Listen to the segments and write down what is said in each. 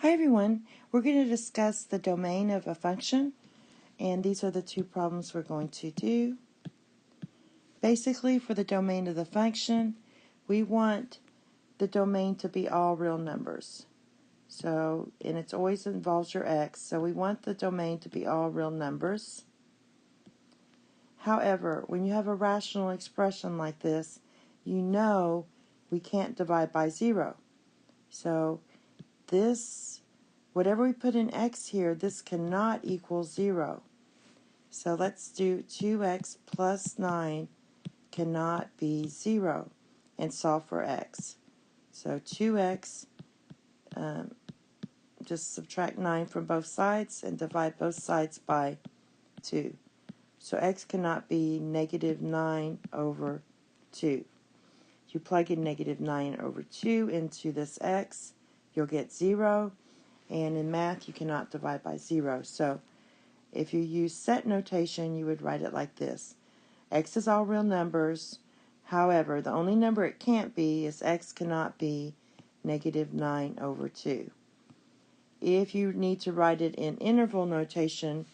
Hi everyone, we're going to discuss the domain of a function, and these are the two problems we're going to do. Basically, for the domain of the function, we want the domain to be all real numbers. So, and it always involves your x, so we want the domain to be all real numbers. However, when you have a rational expression like this, you know we can't divide by 0. So, whatever we put in x here, this cannot equal 0. So let's do 2x plus 9 cannot be 0 and solve for x. So 2x, just subtract 9 from both sides and divide both sides by 2. So x cannot be negative 9 over 2. You plug in negative 9 over 2 into this x, you'll get 0. And in math, you cannot divide by 0. So if you use set notation, you would write it like this. X is all real numbers. However, the only number it can't be is x cannot be negative 9 over 2. If you need to write it in interval notation,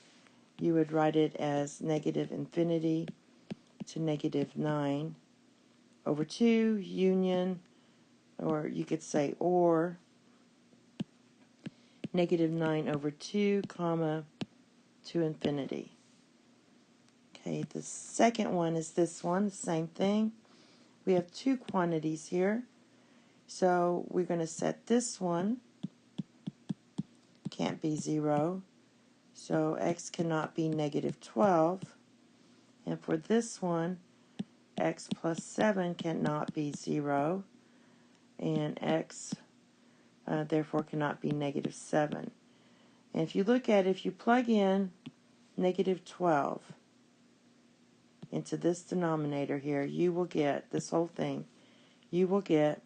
you would write it as negative infinity to negative 9 over 2 union, or you could say or, negative 9 over 2, comma, to infinity. Okay, the second one is this one, the same thing. We have two quantities here. So we're going to set this one, can't be 0. So x cannot be negative 12. And for this one, x plus 7 cannot be 0. And x, therefore, cannot be negative 7. And if you look at it, if you plug in negative 12 into this denominator here, you will get this whole thing. You will get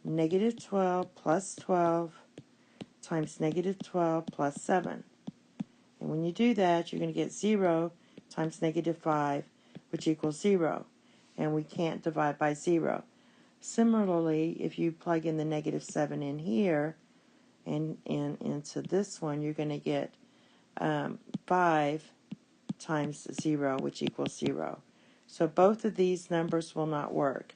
negative 12 plus 12 times negative 12 plus 7. And when you do that, you're going to get 0 times negative 5, which equals 0. And we can't divide by 0. Similarly, if you plug in the negative 7 in here and into this one, you're going to get 5 times 0, which equals 0. So both of these numbers will not work.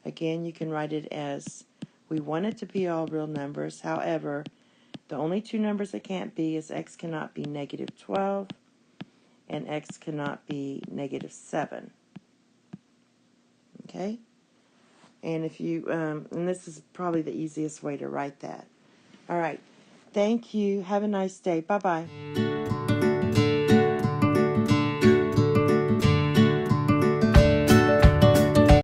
Again, you can write it as we want it to be all real numbers. However, the only two numbers it can't be is x cannot be negative 12 and x cannot be negative 7. Okay? And if you, and this is probably the easiest way to write that. All right. Thank you. Have a nice day. Bye-bye.